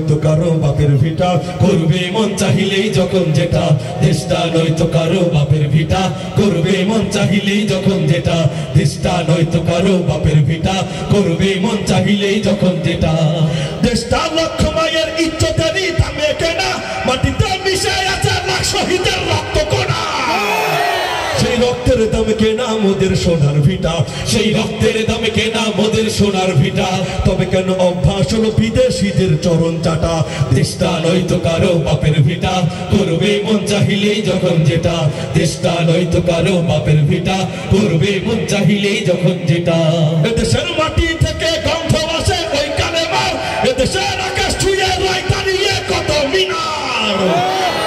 নয়তো কারো বাপের ভিটা, করবে মন চাহিলেই যখন যেটা, দেশটা নয়তো কারো বাপের ভিটা, করবে মন চাহিলেই যখন যেটা, দেশটা নয়তো কারো বাপের ভিটা, করবে মন চাহিলেই যখন যেটা। দেশটা লক্ষ মায়ের ইজ্জতেরই দামে কেনা, মাটিতে মিশে আছে লাখ শহীদের রক্ত কোনা, সেই রক্তের দামে কেনা মোদের সোনার ভিটা, সেই রক্তের দামে কেনা মোদের সোনার ভিটা। তবে কেন অভ্যাস হলো বিদেশিদের চরণ চাটা, দেশটা নয়তো কারো বাপের ভিটা, করবে মন চাহিলেই যখন যেটা, দেশটা নয়তো কারো বাপের ভিটা, করবে মন চাহিলেই যখন যেটা। এদেশের মাটি থেকে গন্ধ আসে ওই কালেমার, এদেশের আকাশ ছুঁয়ে রয় দাঁড়িয়ে কত মিনার।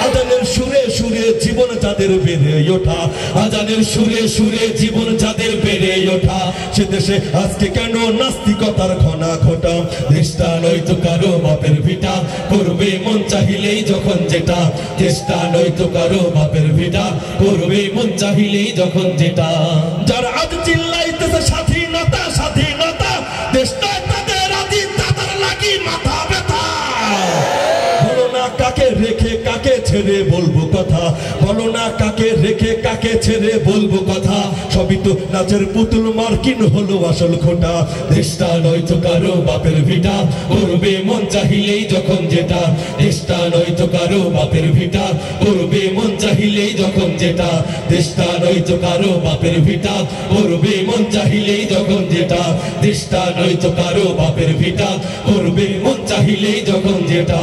আজানের সুরে সুরে জীবন যাদের বেড়ে ওঠা, আজানের সুরে সুরে জীবন যাদের বেড়ে ওঠা, সে দেশে আজকে কেন নাস্তিকতার ঘনা ঘটা, দেশটা নয়তো কারো বাপের ভিটা, করবে মন চাহিলেই যখন যেটা, দেশটা নয়তো কারো বাপের ভিটা, করবে মন চাহিলেই যখন যেটা। যারা আজ চিল্লাইতেছে স্বাধীনতা স্বাধীনতা, দেশটা তাদের আদি তাদের লাগি মাথা ব্যথা। বলো না কাকে রেখে কাকে ছেড়ে বলবো কথা, বলো না কাকে রেখে কাকে ছেড়ে বলবো কথা, সবই তো নাচের পুতুল মার্কিন হলো আসল খোটা, দেশটা নয়তো কারো বাপের ভিটা, করবে মন চাহিলেই যখন যেটা, দেশটা নয়তো কারো বাপের ভিটা, করবে মন চাহিলেই যখন যেটা, দেশটা নয়তো কারো বাপের ভিটা, করবে মন চাহিলেই যখন যেটা, দেশটা নয়তো কারো বাপের ভিটা, করবে মন চাহিলেই যখন যেটা।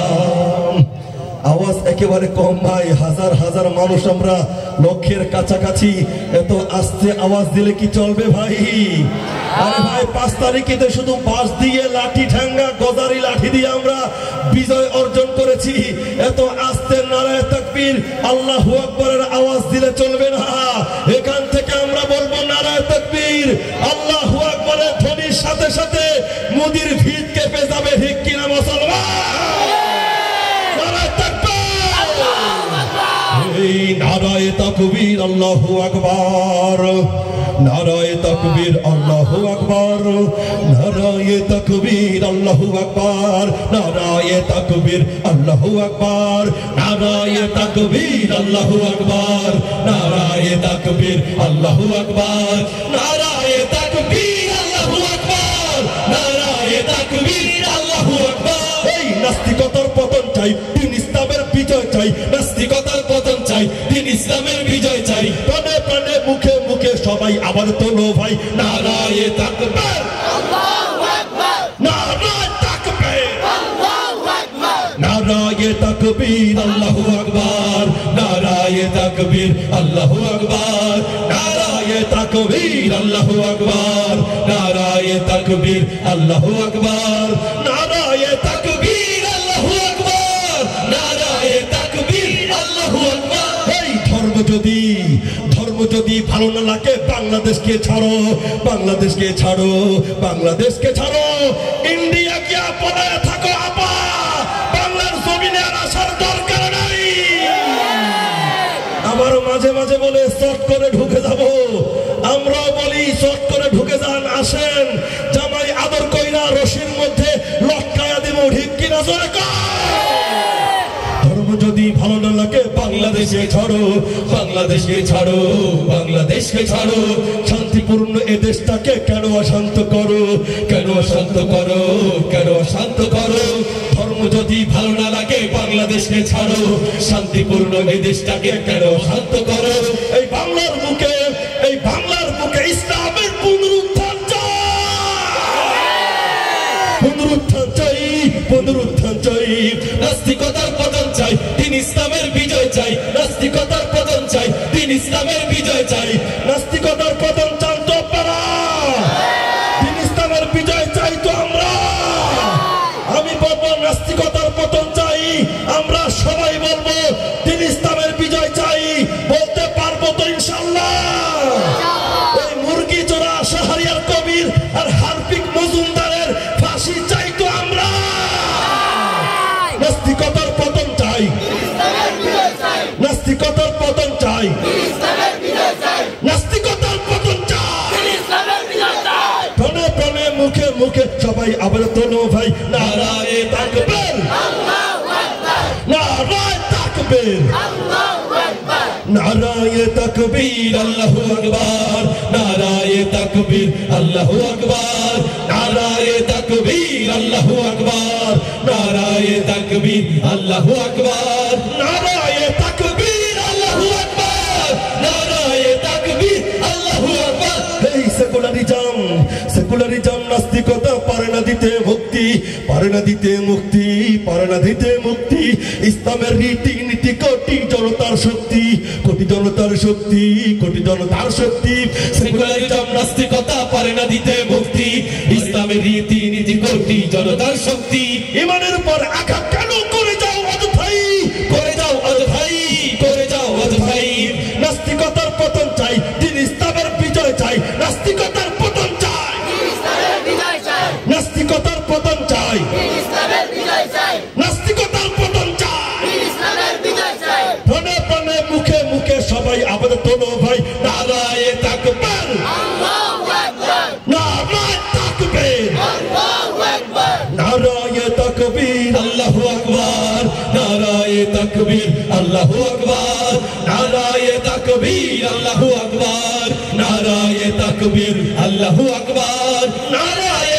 আওয়াজ একেবারে কম ভাই, হাজার হাজার মানুষ আমরা লক্ষের কাছাকাছি, এত আস্তে আওয়াজ দিলে কি চলবে ভাই? আরে ভাই 5 তারিখে শুধু বাঁশ দিয়ে লাঠি ঠ্যাঙ্গা গজারি লাঠি দিয়ে আমরা বিজয় অর্জন করেছি, এত আস্তে নারায়ে তাকবীর আল্লাহু আকবারের আওয়াজ দিলে চলবে না। এখান থেকে আমরা বলবো নারায়ে তাকবীর আল্লাহু আকবারের ধ্বনির সাথে সাথে মুদির ভিত কেঁপে যাবে, ঠিক কিনা মুসলমান? নারায়ে তাকবীর আল্লাহু আকবার, নারায়ে তাকবীর আল্লাহু আকবার, নারায়ে তাকবীর আল্লাহু আকবার, নারায়ে তাকবীর আল্লাহু আকবার, নারায়ে তাকবীর আল্লাহু আকবার, নারায়ে তাকবীর আল্লাহু আকবার, নারায়ে তাকবীর আল্লাহু আকবার, নারায়ে তাকবীর আল্লাহু আকবার। এই নাস্তিকতার পতন চাই, দিন ইসলামের বিজয় চাই, নাস্তিকতার পতন চাই, দিন ইসলামের বিজয় চাই। প্রাণে প্রাণে মুখে মুখে সবাই আবার তোলো ভাই নারায়ে তাকবীর আল্লাহু আকবার, নারায়ে তাকবীর আল্লাহু আকবার, নারায়ে তাকবীর আল্লাহু আকবার, নারায়ে তাকবীর আল্লাহু আকবার, নারায়ে তাকবীর আল্লাহু আকবার, নারায়ে তাকবীর আল্লাহু আকবার, নারায়ে তাকবীর আল্লাহু আকবার, নারায়ে তাকবীর আল্লাহু আকবার। এই ধর্ম যদি ভালো না লাগে বাংলাদেশকে ছাড়ো, বাংলাদেশকে ছাড়ো, বাংলাদেশকে ছাড়ো, ইন্ডিয়া গিয়া পলায়ে থাকো আপা, বাংলার জমিনে আর আসার দরকার নাই। আবার মাঝে মাঝে বলে শর্ট করে ঢুকে যাব, আমরাও বলি শর্ট করে ঢুকে যান, আসেন জামাই আদর কইরা রশির মধ্যে লটকায়া দিব, ঠিক কিনা জোরে কর। ধর্ম যদি ভালো না লাগে বাংলাদেশে ছাড়ো, বাংলাদেশকে ছাড়ো, বাংলাদেশকে ছাড়ো, শান্তিপূর্ণ এ দেশটাকে কেন অশান্ত করো, কেন অশান্ত করো, কেন অশান্ত করো। ধর্ম যদি ভালো না লাগে বাংলাদেশকে ছাড়ো, শান্তিপূর্ণ এ দেশটাকে কেন অশান্ত করো। এই বাংলার বুকে, এই বাংলার বুকে ইসলামের পুনরুত্থান চাই, পুনরুত্থান চাই, পুনরুত্থান চাই। নাস্তিকতার পতন চাই, দিন ইসলামের বিজয় চাই, নাস্তিকতার পতন চাই, দিন ইসলামের বিজয় চাই। নাস্তিকতার পতন চান তো আপনারা, দিন ইসলামের বিজয় চাই তো আমরা। আমি বলবো নাস্তিকতার পতন চাই, আমরা সবাই বলবো দিন ইসলামের বিজয় চাই। বলতে পারবো তো ইনশাআল্লাহ? ওই মুরগি চোরা শাহরিয়ার কবির আর হারপিক মজুমদারের ফাঁসি চাই তো আমরা। নাস্তিকতার পতন চাই, নাস্তিকতার পতন চাই, নাস্তিকতার পতন চাই। প্রাণে প্রাণে মুখে মুখে সবাই আবার তোলো ভাই নারায়ে তাকবীর। তাকবীর নারায়ে তাকবীর আল্লাহু আকবার নারায়ে তাকবীর আল্লাহু আকবার নারায়ে তাকবীর আল্লাহু আকবার নারায়ে তাকবীর আল্লাহু আকবার নারায়ে তাকবীর আল্লাহু আকবার নারায়ে তাকবীর আল্লাহু আকবার। এই সেকুলারিজম নাস্তিকতা পারে না দিতে মুক্তি পারে না দিতে মুক্তি পারে না দিতে মুক্তি ইসলামের রীতি নীতি কোটি জনতার শক্তি কোটি জনতার শক্তি কোটি জনতার শক্তি সেকুলারিজম নাস্তিকতা পারে না দিতে মুক্তি ইসলামের রীতি নীতি কোটি জনতার শক্তি ইমানের উপর আঘাত কেন করে যাও অযথাই করে যাও অযথাই করে যাও অযথাই নাস্তিকতার পতন চাই দিন ইসলামের বিজয় চাই নাস্তিকতার পতন চাই নাস্তিকতার পতন চাই নাস্তিকতার পতন চাই প্রাণে প্রাণে মুখে মুখে সবাই আবার তোলো ভাই নারায়ে তাকবীর নারায়ে তাকবীর নারায়ে তাকবীর আল্লাহু আকবার নারায়ে তাকবীর আল্লাহু আকবার নারায়ে তাকবীর আল্লাহু আকবার নারায়ে তাকবীর আল্লাহু আকবার নারায়ে